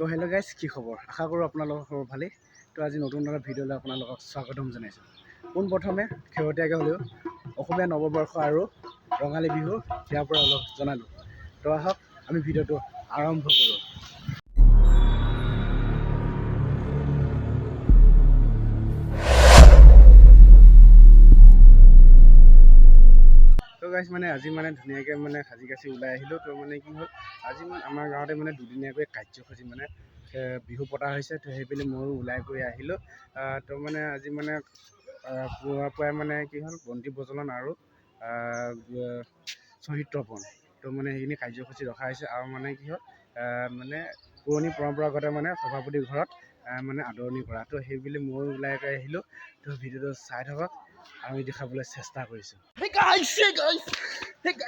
তো hello' guys, কি খবৰ? আশা কৰোঁ আপোনালোকৰ খবৰ ভালেই। তো আজি নতুন এটা ভিডিঅ'লৈ আপোনালোকক স্বাগতম জনাইছোঁ। পোনপ্ৰথমে শেহতীয়াকৈ হ'লেও অসমীয়া নৱবৰ্ষ আৰু ৰঙালী বিহু ইয়াৰ পৰা অলপ জনালোঁ। তো আহক আমি ভিডিঅ'টো আৰম্ভ কৰোঁ। তো গাইজ আজি ধুনীয়াকৈ সাজি কাচি ওলাই আহিলোঁ। তো কি হ'ল, আজি আমাৰ গাঁৱতে দুদিনীয়াকৈ কাৰ্যসূচী বিহু পতা হৈছে। তো সেইবুলি ময়ো ওলাই গৈ আহিলোঁ। তো আজি পুৱাৰ পৰাই কি হ'ল, বন্তি প্ৰজ্বলন আৰু শ্বহীদ তৰ্পণ। তো সেইখিনি কাৰ্যসূচী ৰখা হৈছে। আৰু কি হ'ল, পুৰণি পৰম্পৰাগতে সভাপতিৰ ঘৰত আদৰণি কৰা। তো সেইবুলি ময়ো ওলাই গৈ আহিলোঁ। তো ভিডিঅ'টো চাই থাকক, আমি দেখাবলৈ চেষ্টা কৰিছোঁ।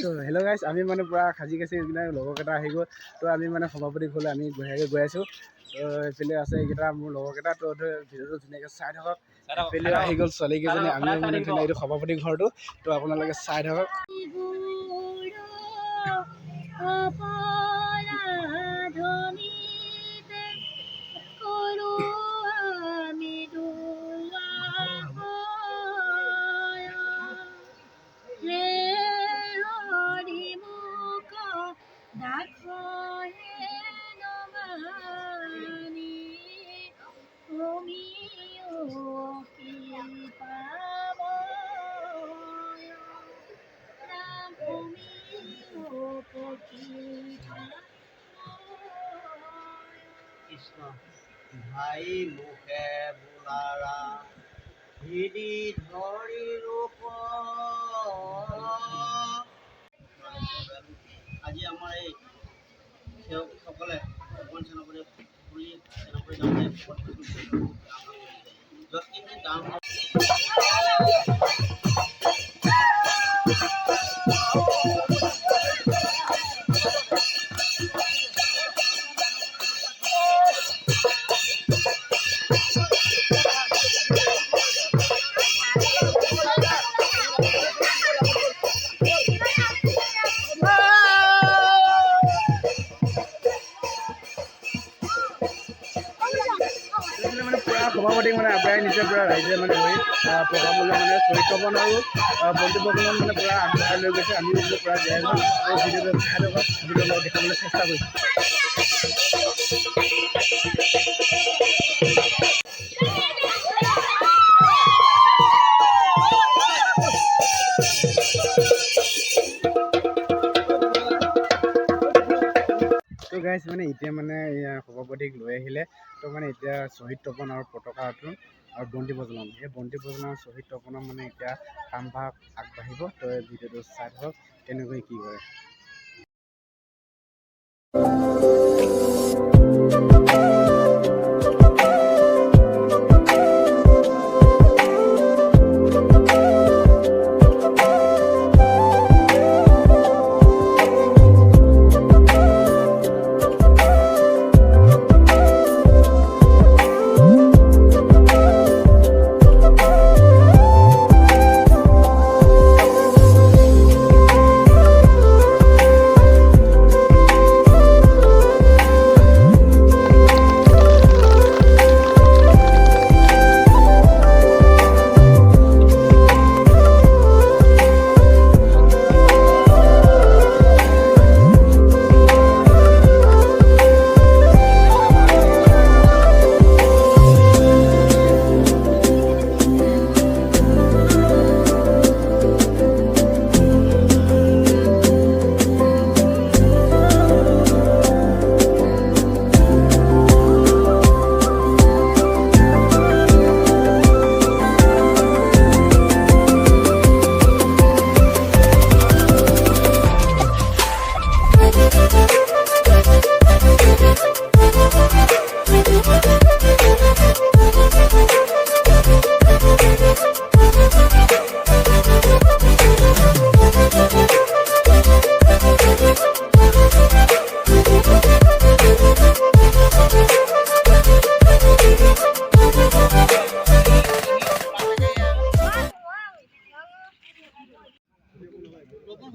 তো হেল্ল' গাইজ, আমি পূৰা সাজি কাচি লগৰকেইটা আহি গ'ল। তো আমি সভাপতি ঘৰলৈ আমি গৈ আছোঁ। তো এইফালে আছে এইকেইটা মোৰ লগৰকেইটা। তো ভিডিঅ'টো ধুনীয়াকৈ চাই থাকক। এইফালে আহি গ'ল ছোৱালীকেইজনী, আমিও ধুনীয়া এইটো সভাপতি ঘৰটো। তো আপোনালোকে চাই থাকক। কৃষ্ণ ভাই মুখে বোলাৰা ভিদি ধৰি ৰূপ। আজি আমাৰ এই সেৱকসকলে অকণ সেনাপতি গাঁও সভাপতিক আগবঢ়াই নিছে। পূৰা ৰাইজে ধৰি প্ৰগ্ৰামলৈ শ্বহীদ তৰ্পণ আৰু বন্তি প্ৰজ্বলন পূৰা আগবঢ়াই লৈ গৈছে। আমিও পূৰা জীয়াই গ'ল। আৰু ভিডিঅ'টো চাই ল'ব, ভিডিঅ'টো দেখাবলৈ চেষ্টা কৰিছোঁ। তো গাইজ এতিয়া সভাপতিক লৈ আহিলে। তো এতিয়া শ্বহীদ তৰ্পণ আৰু পতাকা উত্তোলন আৰু বন্তি প্ৰজ্বলন, এই বন্তি প্ৰজ্বলন আৰু শ্বহীদ তৰ্পণৰ এতিয়া কামভাগ আগবাঢ়িব। তো ভিডিঅ'টো চাই থাকক কেনেকৈ কি কৰে।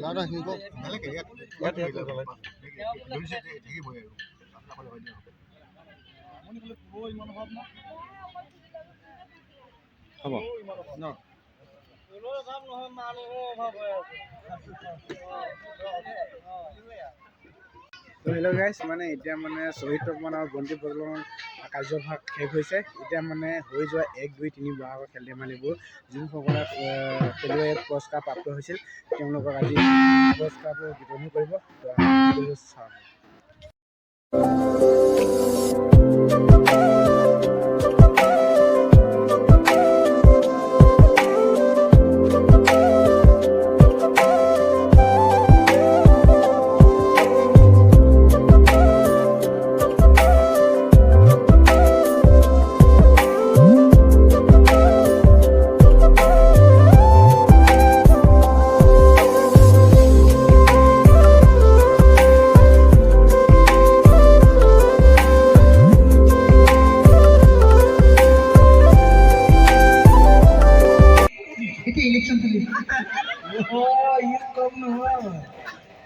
Nó thì có cái này cái quá trời là rồi. Đúng sẽ thì cái buổi. হ'ব ন তো হেল্ল' গাইছ মানে এতিয়া মানে শ্বহীদ তৰ্পণ আৰু বন্তি প্ৰজ্বলন কাৰ্যভাগ শেষ হৈছে এতিয়া মানে হৈ যোৱা 1, 2, 3 বহাগৰ খেল ধেমালিবোৰ যোনসকলে খেলুৱৈ পুৰস্কাৰ প্ৰাপ্ত হৈছিল তেওঁলোকক আজি পুৰস্কাৰবোৰ বিতৰণ কৰিব তো আমি চাওঁ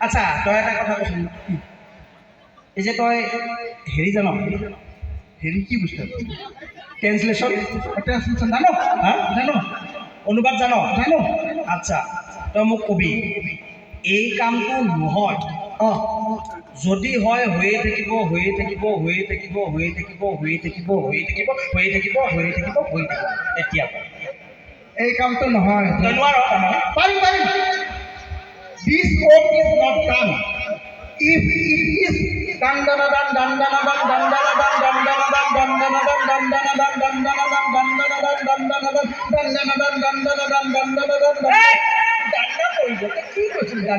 আচ্ছা তই এটা কথা কৈছো এই যে তই হেৰি জান হেৰি কি বস্তু ট্ৰেন্সলেশ্যন জানো জানো অনুবাদ জানো জানো আচ্ছা তই মোক কবি এই কামটো নহয় যদি হয় হৈয়ে থাকিব হৈয়ে থাকিব হৈয়ে থাকিব হৈয়ে থাকিব হৈয়ে থাকিব হৈয়ে থাকিব হৈয়ে থাকিব হৈয়ে থাকিব হৈয়ে থাকিব এতিয়া এই কামটো নহয় তই নোৱাৰ পাৰিম পাৰিম This work is not done. If it is done, done, done, done, done, done, done, done, done, done, done,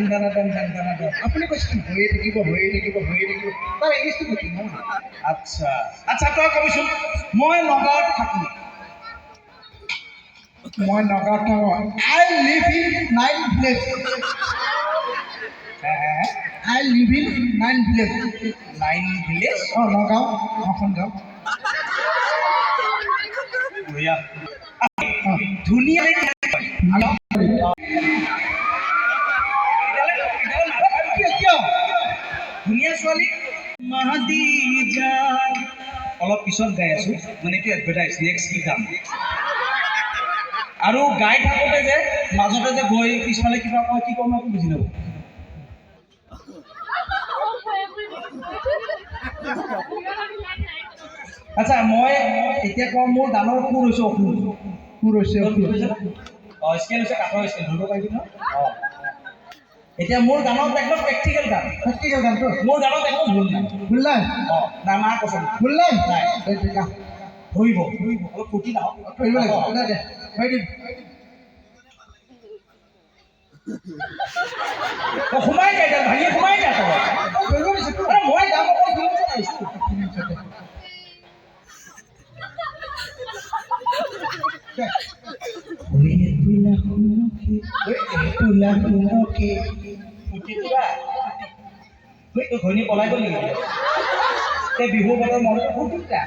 done, done, done, আপুনি কৈছিল হৈয়ে থাকিব হৈয়ে থাকিব হৈয়ে থাকিব তাৰ ইংলিছটো কৈছিল ন আচ্ছা আচ্ছা তই কবিচোন মই নগাঁৱত থাকোঁ মই নগাঁৱত থাকোঁ I live in 9 place I live in 9 village. 9 village? Oh, Nagaon, Nagaon. Yeah. Dunia ini. Dunia soalnya Mahadija. Kalau pisau gaya su, mana itu advertise next kita. Aru guide aku aja, masuk aja boy pisau lagi kita apa kita mau aku begini. আচ্ছা মই এতিয়া কম মোৰ গানৰ সুৰ হৈছে scale হৈছে কাঠৰ scale ধৰিব পাৰিবি ন এতিয়া মোৰ গানত একদম প্ৰেক্টিকেল গানটো মোৰ গানত একদম ভুল নাই না মা কৈছে ভুল নাই ধৰিব অলপ ফুটি নাও ধৰিব লাগিব সোমাই যায় ভাঙি সোমাই যায় মই গান ঘনী পলাই গ'ল নেকি সেই বিহু বতৰ মনটো ফুটিটা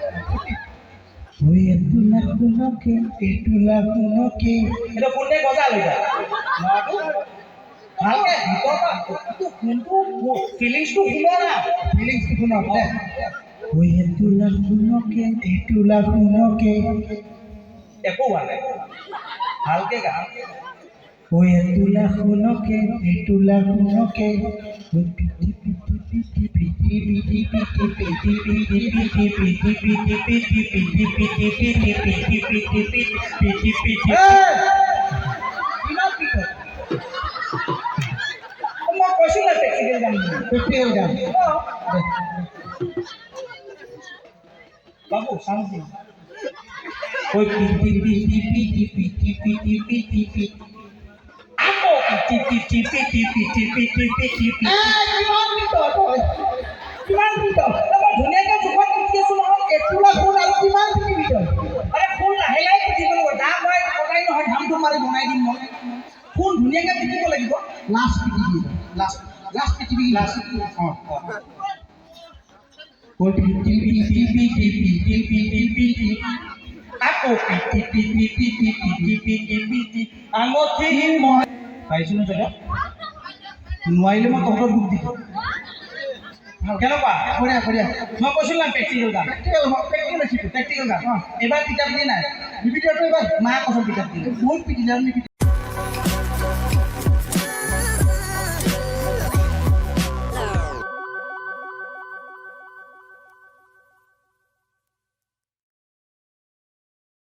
এটা কোনে গজা লৈ যায় ভালকে ভিতৰৰ পৰা কোনটো ফিলিংছটো শুনো না ফিলিংছটো শুনো একো হোৱা নাই ভালকে গা মই কৈছো না প্ৰেক্টিকেল গান বাবু শান্তি ওই আকৌ কিমান ভিতৰত ধুনীয়াকৈ জোখত পুতি আছো নহয় এটোলা ফুল আৰু কিমান ভিতৰত আৰে ফুল লাহে লাহে পুতিব লাগিব দাম হয় কটাই নহয় ধামটো মাৰি বনাই দিম মই ফুল ধুনীয়াকৈ পুতিব লাগিব last PTB last PTB last আকৌ আঙঠি মই পাইছোঁ ন জেগা নোৱাৰিলে মই তহঁতৰ দুখ দিম কেনেকুৱা বঢ়িয়া বঢ়িয়া মই কৈছিলোঁ না প্ৰেক্টিকেল গান প্ৰেক্টিকেল গান এবাৰ কিতাপ দিয়ে নাই নিপিটিয়াটো এবাৰ মা কৈছোঁ কিতাপ দিয়ে বহুত পিটিলে